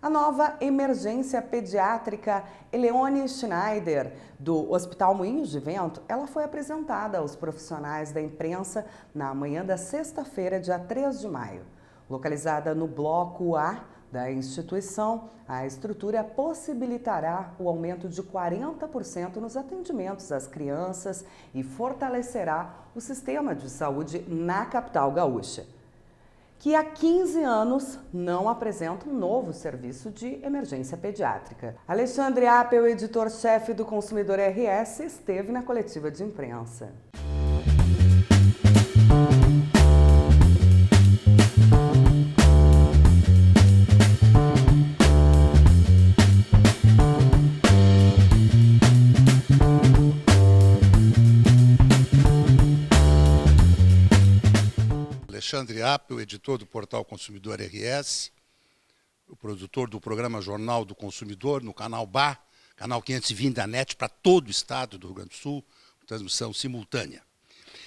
A nova emergência pediátrica Eleone Schneider, do Hospital Moinhos de Vento, ela foi apresentada aos profissionais da imprensa na manhã da sexta-feira, dia 3 de maio. Localizada no bloco A da instituição, a estrutura possibilitará o aumento de 40% nos atendimentos às crianças e fortalecerá o sistema de saúde na capital gaúcha, que há 15 anos não apresenta um novo serviço de emergência pediátrica. Alexandre Appel, editor-chefe do Consumidor RS, esteve na coletiva de imprensa. Alexandre Appel, editor do portal Consumidor RS, o produtor do programa Jornal do Consumidor no canal BA, canal 520 da NET para todo o estado do Rio Grande do Sul, transmissão simultânea.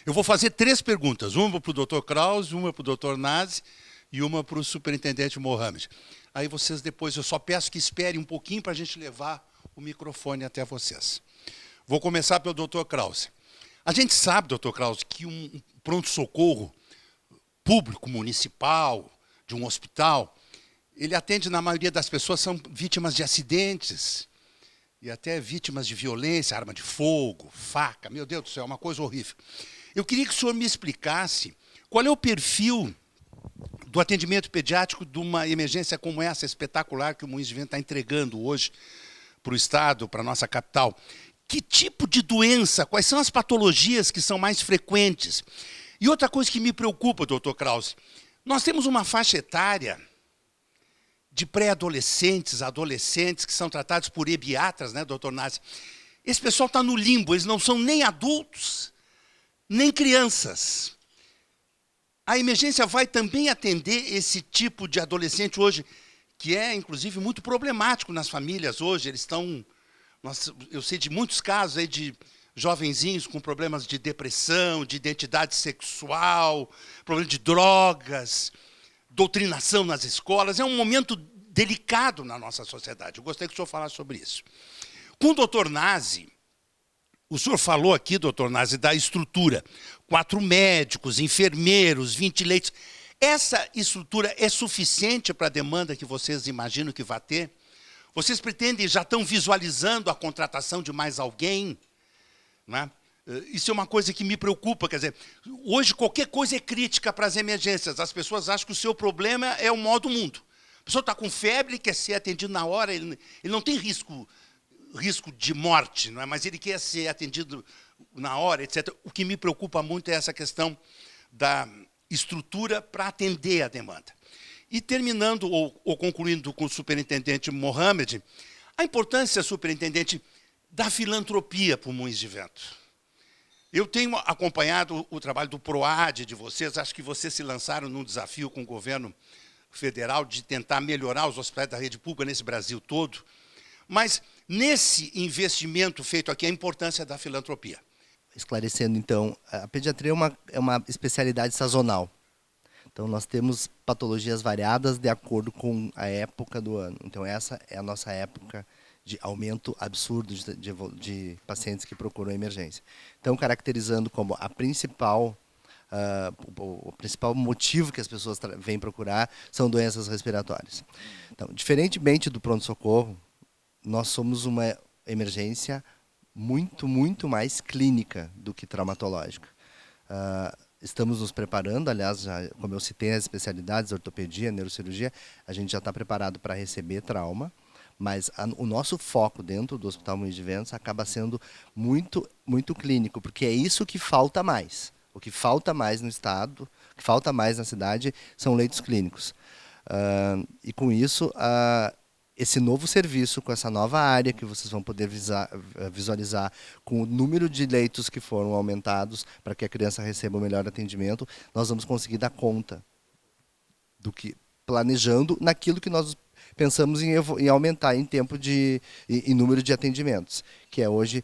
Eu vou fazer 3 perguntas, uma para o Dr. Krause, uma para o Dr. Nazi e uma para o superintendente Mohamed. Aí vocês depois, eu só peço que esperem um pouquinho para a gente levar o microfone até vocês. Vou começar pelo Dr. Krause. A gente sabe, Dr. Krause, que um pronto-socorro público, municipal, de um hospital, ele atende, na maioria das pessoas, são vítimas de acidentes e até vítimas de violência, arma de fogo, faca. Meu Deus do céu, é uma coisa horrível. Eu queria que o senhor me explicasse qual é o perfil do atendimento pediátrico de uma emergência como essa, espetacular, que o Moinhos de Vento está entregando hoje para o Estado, para a nossa capital. Que tipo de doença, quais são as patologias que são mais frequentes? E outra coisa que me preocupa, doutor Krause, nós temos uma faixa etária de pré-adolescentes, adolescentes, que são tratados por ebiatras, né, doutor Nazi? Esse pessoal está no limbo, eles não são nem adultos, nem crianças. A emergência vai também atender esse tipo de adolescente hoje, que é, inclusive, muito problemático nas famílias hoje. Eles estão... Eu sei de muitos casos aí de jovenzinhos com problemas de depressão, de identidade sexual, problema de drogas, doutrinação nas escolas. É um momento delicado na nossa sociedade. Eu gostaria que o senhor falasse sobre isso. Com o doutor Nazi, o senhor falou aqui, doutor Nazi, da estrutura. 4 médicos, enfermeiros, 20 leitos. Essa estrutura é suficiente para a demanda que vocês imaginam que vai ter? Vocês pretendem, já estão visualizando a contratação de mais alguém? Não é? Isso é uma coisa que me preocupa, quer dizer, hoje qualquer coisa é crítica para as emergências. As pessoas acham que o seu problema é o modo mundo. A pessoa está com febre, quer ser atendido na hora, ele não tem risco de morte, não é? Mas ele quer ser atendido na hora, etc. O que me preocupa muito é essa questão da estrutura para atender a demanda. E terminando, ou concluindo com o superintendente Mohamed, a importância, superintendente, da filantropia para o Moinhos de Vento. Eu tenho acompanhado o trabalho do PROAD de vocês, acho que vocês se lançaram num desafio com o governo federal de tentar melhorar os hospitais da rede pública nesse Brasil todo, mas nesse investimento feito aqui, a importância da filantropia. Esclarecendo, então, a pediatria é uma especialidade sazonal. Então, nós temos patologias variadas de acordo com a época do ano. Então, essa é a nossa época de aumento absurdo de pacientes que procuram emergência. Então, caracterizando como o principal motivo que as pessoas vêm procurar são doenças respiratórias. Então, diferentemente do pronto-socorro, nós somos uma emergência muito, muito mais clínica do que traumatológica. Estamos nos preparando, aliás, já, como eu citei as especialidades, ortopedia, neurocirurgia, a gente já está preparado para receber trauma, mas o nosso foco dentro do Hospital Moinhos de Vento acaba sendo muito, muito clínico, porque é isso que falta mais. O que falta mais no estado, o que falta mais na cidade são leitos clínicos. E com isso, esse novo serviço, com essa nova área que vocês vão poder visualizar, com o número de leitos que foram aumentados para que a criança receba o melhor atendimento, nós vamos conseguir dar conta do que planejando naquilo que nós pensamos em aumentar em tempo em número de atendimentos, que é hoje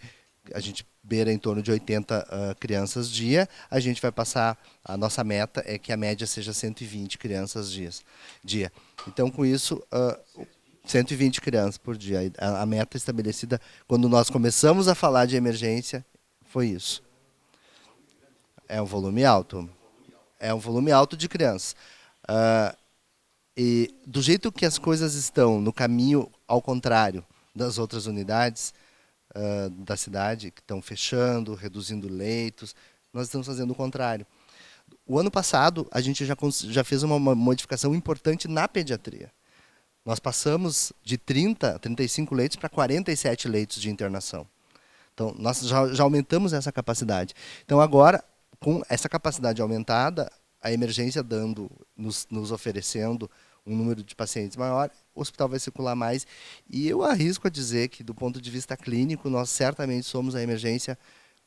a gente beira em torno de 80 crianças dia, a gente vai passar, a nossa meta é que a média seja 120 crianças dia. Então, com isso, 120 crianças por dia. A meta estabelecida quando nós começamos a falar de emergência foi isso. É um volume alto. É um volume alto de crianças. E do jeito que as coisas estão no caminho ao contrário das outras unidades da cidade, que estão fechando, reduzindo leitos, nós estamos fazendo o contrário. O ano passado, a gente já fez uma modificação importante na pediatria. Nós passamos de 35 leitos para 47 leitos de internação. Então, nós já aumentamos essa capacidade. Então, agora, com essa capacidade aumentada, a emergência nos oferecendo um número de pacientes maior, o hospital vai circular mais. E eu arrisco a dizer que, do ponto de vista clínico, nós certamente somos a emergência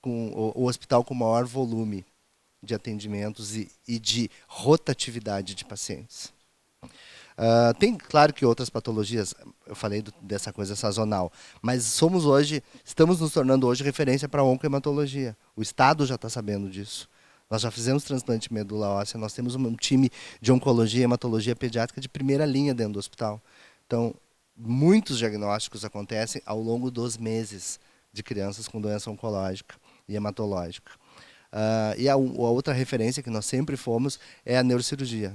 com o hospital com maior volume de atendimentos e de rotatividade de pacientes. Tem, claro, que outras patologias, eu falei dessa coisa sazonal, mas estamos nos tornando hoje referência para a oncohematologia. O Estado já está sabendo disso. Nós já fizemos transplante de medula óssea, nós temos um time de oncologia e hematologia pediátrica de primeira linha dentro do hospital. Então, muitos diagnósticos acontecem ao longo dos meses de crianças com doença oncológica e hematológica. E a outra referência que nós sempre fomos é a neurocirurgia.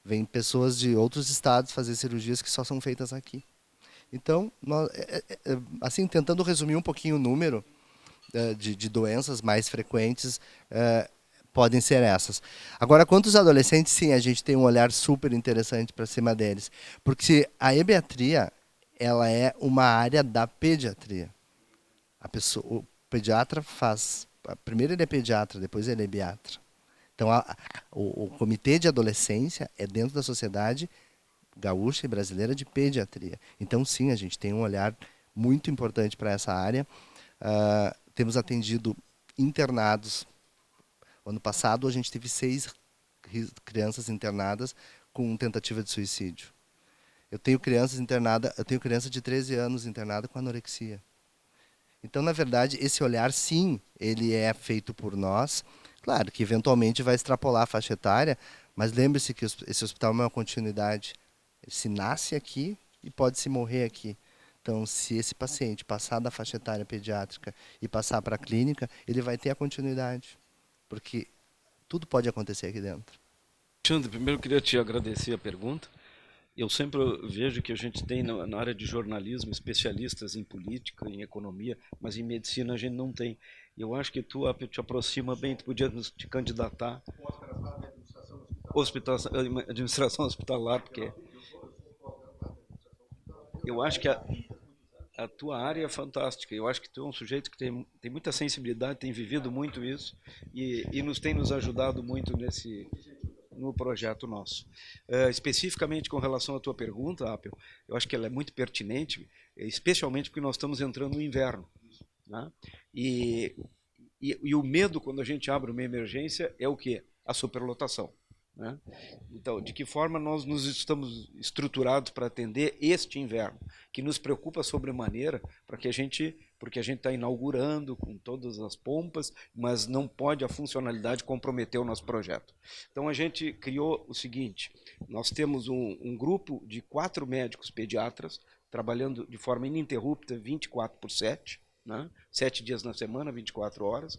Vêm pessoas de outros estados fazer cirurgias que só são feitas aqui. Então, assim, tentando resumir um pouquinho o número de doenças mais frequentes, podem ser essas. Agora, quanto aos adolescentes, sim, a gente tem um olhar super interessante para cima deles. Porque a ebiatria, ela é uma área da pediatria. O pediatra faz... Primeiro ele é pediatra, depois ele é ebiatra. Então, o comitê de adolescência é dentro da Sociedade Gaúcha e Brasileira de Pediatria. Então, sim, a gente tem um olhar muito importante para essa área. Temos atendido internados. Ano passado, a gente teve 6 crianças internadas com tentativa de suicídio. Eu tenho criança de 13 anos internada com anorexia. Então, na verdade, esse olhar, sim, ele é feito por nós. Claro que, eventualmente, vai extrapolar a faixa etária, mas lembre-se que esse hospital é uma continuidade. Ele se nasce aqui e pode se morrer aqui. Então, se esse paciente passar da faixa etária pediátrica e passar para a clínica, ele vai ter a continuidade, porque tudo pode acontecer aqui dentro. Alexandre, primeiro eu queria te agradecer a pergunta. Eu sempre vejo que a gente tem na área de jornalismo especialistas em política, em economia, mas em medicina a gente não tem. Eu acho que tu te aproxima bem, tu podia te candidatar administração hospitalar, porque eu acho que a tua área é fantástica. Eu acho que tu é um sujeito que tem muita sensibilidade, tem vivido muito isso e tem nos ajudado muito no projeto nosso. Especificamente com relação à tua pergunta, Apel, eu acho que ela é muito pertinente, especialmente porque nós estamos entrando no inverno, né? E o medo quando a gente abre uma emergência é o quê? A superlotação, né? Então, de que forma nós nos estamos estruturados para atender este inverno, que nos preocupa sobremaneira, porque a gente está inaugurando com todas as pompas, mas não pode a funcionalidade comprometer o nosso projeto. Então a gente criou o seguinte: nós temos um grupo de 4 médicos pediatras trabalhando de forma ininterrupta 24/7, né? 7 dias na semana, 24 horas.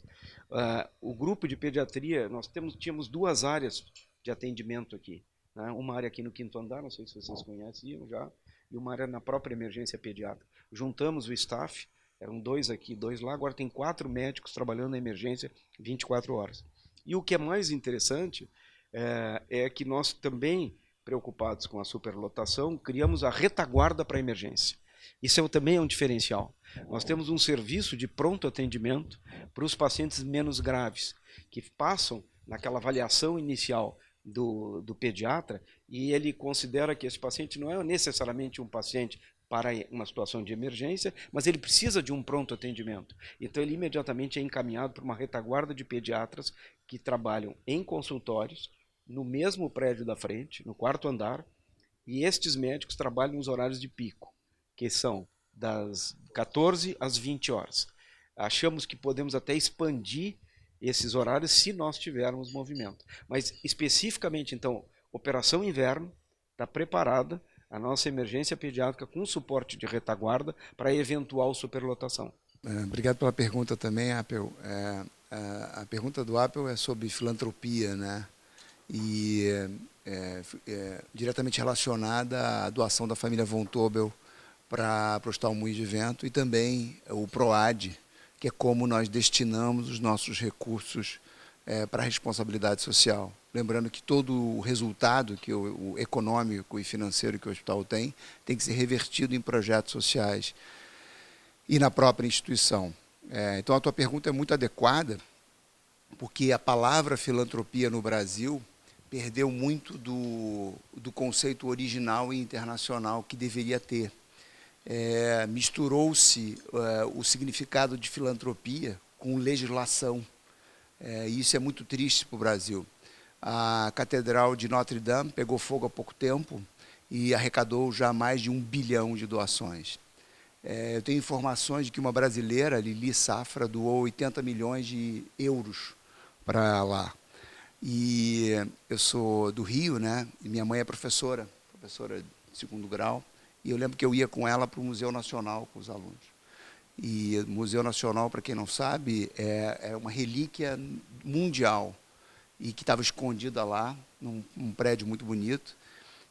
O grupo de pediatria, nós tínhamos 2 áreas de atendimento aqui, né? Uma área aqui no 5º andar, não sei se vocês conheciam já, e uma área na própria emergência pediátrica. Juntamos o staff, eram 2 aqui, 2 lá, agora tem 4 médicos trabalhando na emergência 24 horas. E o que é mais interessante é que nós também, preocupados com a superlotação, criamos a retaguarda para a emergência. Isso também é um diferencial. Nós temos um serviço de pronto atendimento para os pacientes menos graves, que passam naquela avaliação inicial do pediatra, e ele considera que esse paciente não é necessariamente um paciente para uma situação de emergência, mas ele precisa de um pronto atendimento. Então ele imediatamente é encaminhado para uma retaguarda de pediatras que trabalham em consultórios, no mesmo prédio da frente, no 4º andar, e estes médicos trabalham nos horários de pico, que são das 14 às 20 horas. Achamos que podemos até expandir esses horários se nós tivermos movimento. Mas especificamente, então, Operação Inverno está preparada. a nossa emergência pediátrica com suporte de retaguarda para eventual superlotação. Obrigado pela pergunta também, Apel. A pergunta do Apel é sobre filantropia, né? E diretamente relacionada à doação da família Von Tobel para o Hospital Moinhos de Vento e também o PROAD, que é como nós destinamos os nossos recursos para a responsabilidade social. Lembrando que todo o resultado que o econômico e financeiro que o hospital tem que ser revertido em projetos sociais e na própria instituição. Então, a tua pergunta é muito adequada, porque a palavra filantropia no Brasil perdeu muito do conceito original e internacional que deveria ter. Misturou-se o significado de filantropia com legislação. E isso é muito triste para o Brasil. A Catedral de Notre Dame pegou fogo há pouco tempo e arrecadou já mais de 1 bilhão de doações. Eu tenho informações de que uma brasileira, Lili Safra, doou 80 milhões de euros para lá. E eu sou do Rio, né? E minha mãe é professora de 2º grau, e eu lembro que eu ia com ela para o Museu Nacional com os alunos. E o Museu Nacional, para quem não sabe, é uma relíquia mundial e que estava escondida lá, num prédio muito bonito.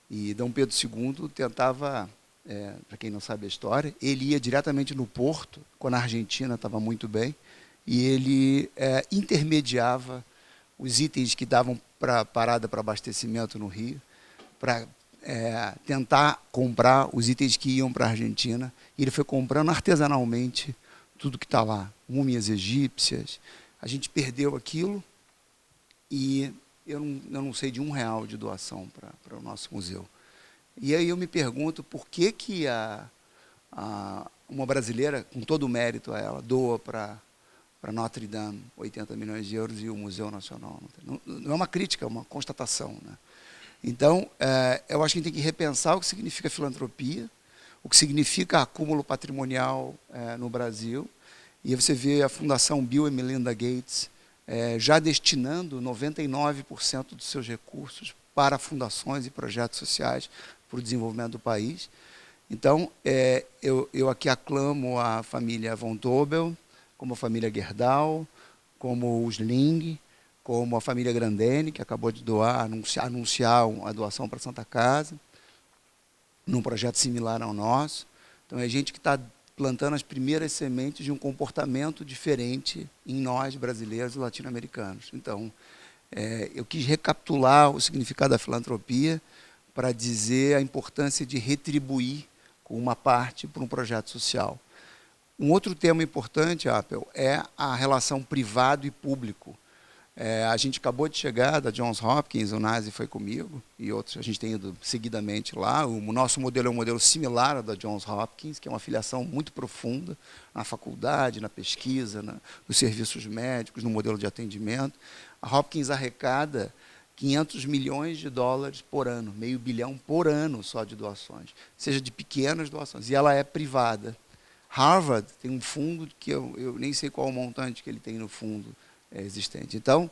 E Dom Pedro II tentava, para quem não sabe a história, ele ia diretamente no porto, quando a Argentina estava muito bem, e ele intermediava os itens que davam para parada para abastecimento no Rio, para tentar comprar os itens que iam para a Argentina. E ele foi comprando artesanalmente tudo que está lá, múmias egípcias. A gente perdeu aquilo e eu não sei de R$1 de doação para o nosso museu. E aí eu me pergunto por que uma brasileira, com todo o mérito a ela, doa para Notre Dame 80 milhões de euros e o Museu Nacional. Não é uma crítica, é uma constatação, né? Então, eu acho que a gente tem que repensar o que significa filantropia, o que significa acúmulo patrimonial no Brasil. E você vê a Fundação Bill e Melinda Gates já destinando 99% dos seus recursos para fundações e projetos sociais para o desenvolvimento do país. Então, eu aqui aclamo a família Von Tobel, como a família Gerdau, como os Ling, como a família Grandene, que acabou de anunciar a doação para a Santa Casa, num projeto similar ao nosso. Então, é gente que está plantando as primeiras sementes de um comportamento diferente em nós, brasileiros e latino-americanos. Então, eu quis recapitular o significado da filantropia para dizer a importância de retribuir com uma parte para um projeto social. Um outro tema importante, Apel, é a relação privado e público. A gente acabou de chegar da Johns Hopkins, o Nazi foi comigo, e outros, a gente tem ido seguidamente lá. O nosso modelo é um modelo similar ao da Johns Hopkins, que é uma filiação muito profunda na faculdade, na pesquisa, nos serviços médicos, no modelo de atendimento. A Hopkins arrecada 500 milhões de dólares por ano, meio bilhão por ano só de doações, seja de pequenas doações, e ela é privada. Harvard tem um fundo que eu nem sei qual o montante que ele tem no fundo existente. Então,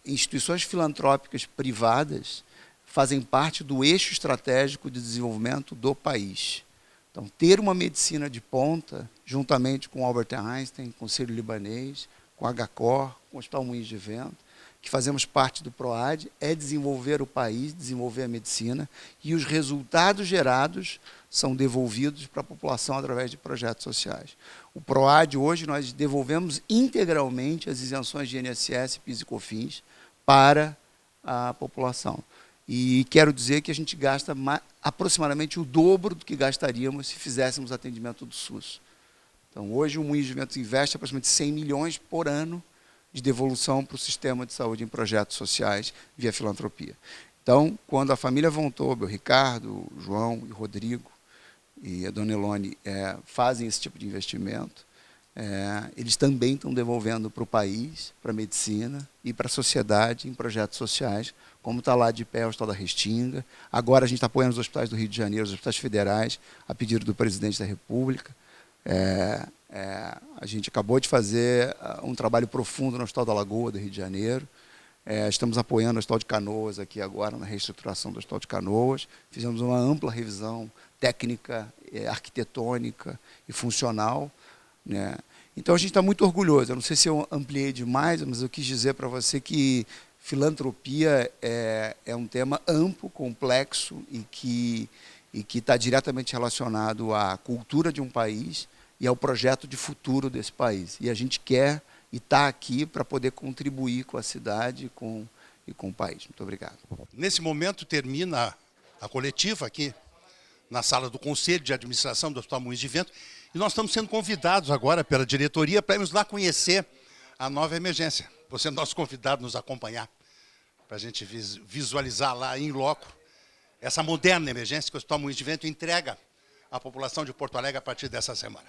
instituições filantrópicas privadas fazem parte do eixo estratégico de desenvolvimento do país. Então, ter uma medicina de ponta, juntamente com o Albert Einstein, com o Sírio-Libanês, com a HCOR, com o Hospital Moinhos de Vento, que fazemos parte do PROAD, é desenvolver o país, desenvolver a medicina, e os resultados gerados são devolvidos para a população através de projetos sociais. O PROAD, hoje, nós devolvemos integralmente as isenções de INSS, PIS e COFINS para a população. E quero dizer que a gente gasta aproximadamente o dobro do que gastaríamos se fizéssemos atendimento do SUS. Então, hoje, o Moinhos de Vento investe aproximadamente 100 milhões por ano de devolução para o sistema de saúde em projetos sociais via filantropia. Então, quando a família Von Tobel, Ricardo, o João e o Rodrigo e a Dona Elone fazem esse tipo de investimento, eles também estão devolvendo para o país, para a medicina e para a sociedade em projetos sociais, como está lá de pé o Hospital da Restinga. Agora a gente está apoiando os hospitais do Rio de Janeiro, os hospitais federais, a pedido do presidente da República. A gente acabou de fazer um trabalho profundo no Hospital da Lagoa, do Rio de Janeiro. Estamos apoiando o Hospital de Canoas aqui agora, na reestruturação do Hospital de Canoas. Fizemos uma ampla revisão técnica, arquitetônica e funcional, né? Então, a gente está muito orgulhoso. Eu não sei se eu ampliei demais, mas eu quis dizer para você que filantropia é um tema amplo, complexo e que está diretamente relacionado à cultura de um país e ao projeto de futuro desse país. E a gente quer e está aqui para poder contribuir com a cidade e com o país. Muito obrigado. Nesse momento termina a coletiva aqui na sala do Conselho de Administração do Hospital Moinhos de Vento e nós estamos sendo convidados agora pela diretoria para irmos lá conhecer a nova emergência. Você é nosso convidado a nos acompanhar, para a gente visualizar lá em loco essa moderna emergência que o Hospital Moinhos de Vento entrega à população de Porto Alegre a partir dessa semana.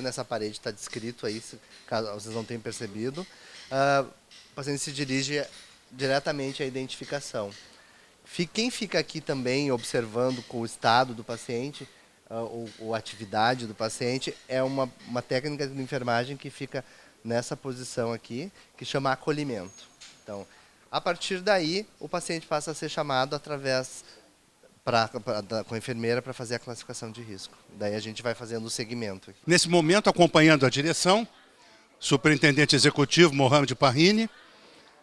Nessa parede está descrito aí, caso vocês não tenham percebido, o paciente se dirige diretamente à identificação. Quem fica aqui também observando com o estado do paciente, ou a atividade do paciente, é uma técnica de enfermagem que fica nessa posição aqui, que chama acolhimento. Então, a partir daí, o paciente passa a ser chamado com a enfermeira para fazer a classificação de risco. Daí a gente vai fazendo o segmento. Nesse momento, acompanhando a direção, superintendente executivo Mohamed Parrini,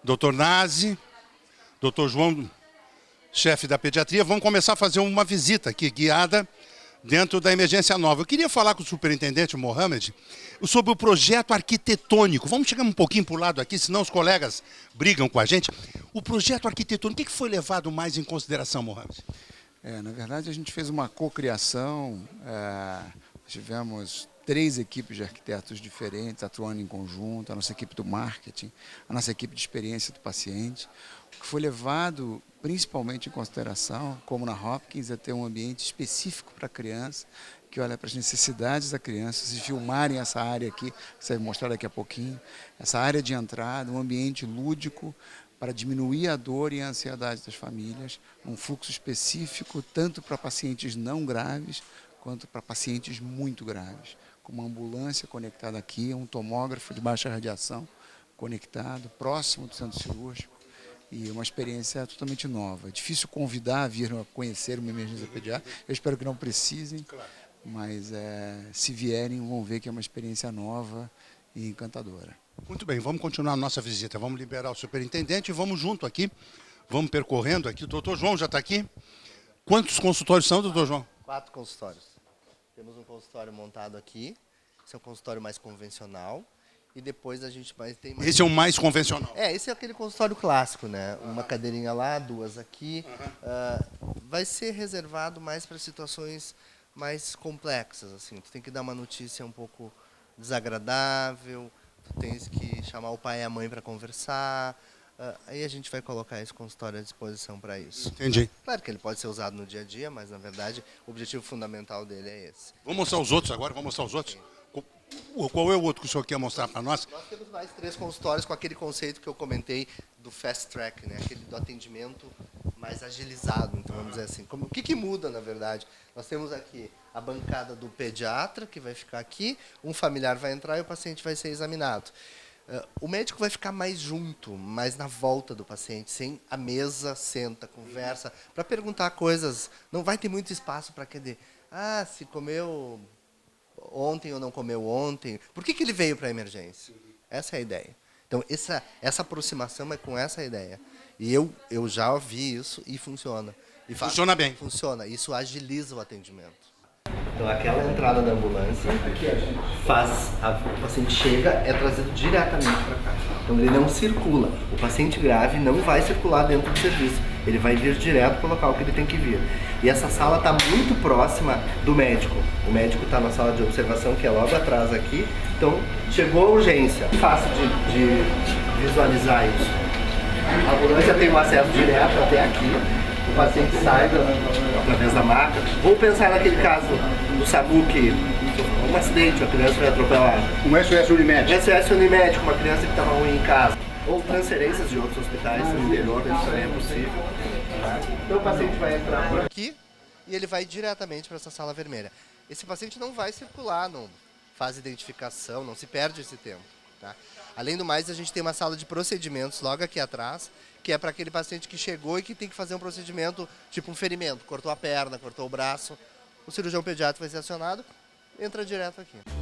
doutor Nazi, doutor João, chefe da pediatria, vamos começar a fazer uma visita aqui, guiada, dentro da emergência nova. Eu queria falar com o superintendente Mohamed sobre o projeto arquitetônico. Vamos chegar um pouquinho para o lado aqui, senão os colegas brigam com a gente. O projeto arquitetônico, o que foi levado mais em consideração, Mohamed? Na verdade, a gente fez uma cocriação, tivemos 3 equipes de arquitetos diferentes atuando em conjunto, a nossa equipe do marketing, a nossa equipe de experiência do paciente. O que foi levado principalmente em consideração, como na Hopkins, é ter um ambiente específico para a criança, que olha para as necessidades da criança, se filmarem essa área aqui, que você vai mostrar daqui a pouquinho, essa área de entrada, um ambiente lúdico, para diminuir a dor e a ansiedade das famílias, um fluxo específico tanto para pacientes não graves quanto para pacientes muito graves, com uma ambulância conectada aqui, um tomógrafo de baixa radiação conectado, próximo do centro cirúrgico, e uma experiência totalmente nova. É difícil convidar a vir a conhecer uma emergência pediátrica, eu espero que não precisem, mas se vierem vão ver que é uma experiência nova e encantadora. Muito bem, vamos continuar a nossa visita. Vamos liberar o superintendente e vamos junto aqui. Vamos percorrendo aqui. O doutor João já está aqui. Quantos consultórios são, doutor João? 4 consultórios. Temos um consultório montado aqui. Esse é um consultório mais convencional. E depois a gente tem mais... Esse é o mais convencional. Esse é aquele consultório clássico, né? Uma cadeirinha lá, 2 aqui. Vai ser reservado mais para situações mais complexas, assim. Tu tem que dar uma notícia um pouco desagradável, tu tens que chamar o pai e a mãe para conversar. Aí a gente vai colocar esse consultório à disposição para isso. Entendi. Claro que ele pode ser usado no dia a dia, mas na verdade o objetivo fundamental dele é esse. Vamos mostrar os outros agora? Vamos mostrar os outros? Qual é o outro que o senhor quer mostrar para nós? Nós temos mais 3 consultórios com aquele conceito que eu comentei do fast track, né? Aquele do atendimento mais agilizado, então vamos dizer assim. O que muda, na verdade? Nós temos aqui a bancada do pediatra, que vai ficar aqui, um familiar vai entrar e o paciente vai ser examinado. O médico vai ficar mais junto, mais na volta do paciente, sem a mesa, senta, conversa, para perguntar coisas. Não vai ter muito espaço para querer, se comeu ontem ou não comeu ontem. Por que ele veio para a emergência? Essa é a ideia. Então, essa aproximação é com essa ideia. E eu já vi isso e funciona. Funciona bem. Funciona. Isso agiliza o atendimento. Então, aquela entrada da ambulância, o paciente chega, é trazido diretamente para cá. Então, ele não circula. O paciente grave não vai circular dentro do serviço. Ele vai vir direto para o local que ele tem que vir. E essa sala está muito próxima do médico. O médico está na sala de observação, que é logo atrás aqui. Então, chegou a urgência. Fácil de visualizar isso. A ambulância tem um acesso direto até aqui. O paciente sai através da maca. Vou pensar naquele caso do SAMU que um acidente, a criança foi atropelada. Um SOS Unimed. SOS Unimed, uma criança que estava ruim em casa. Ou transferências de outros hospitais no interior, isso também é possível. Então o paciente vai entrar por aqui e ele vai diretamente para essa sala vermelha. Esse paciente não vai circular, não faz identificação, não se perde esse tempo. Tá? Além do mais, a gente tem uma sala de procedimentos logo aqui atrás, que é para aquele paciente que chegou e que tem que fazer um procedimento, tipo um ferimento, cortou a perna, cortou o braço. O cirurgião pediatra vai ser acionado, entra direto aqui.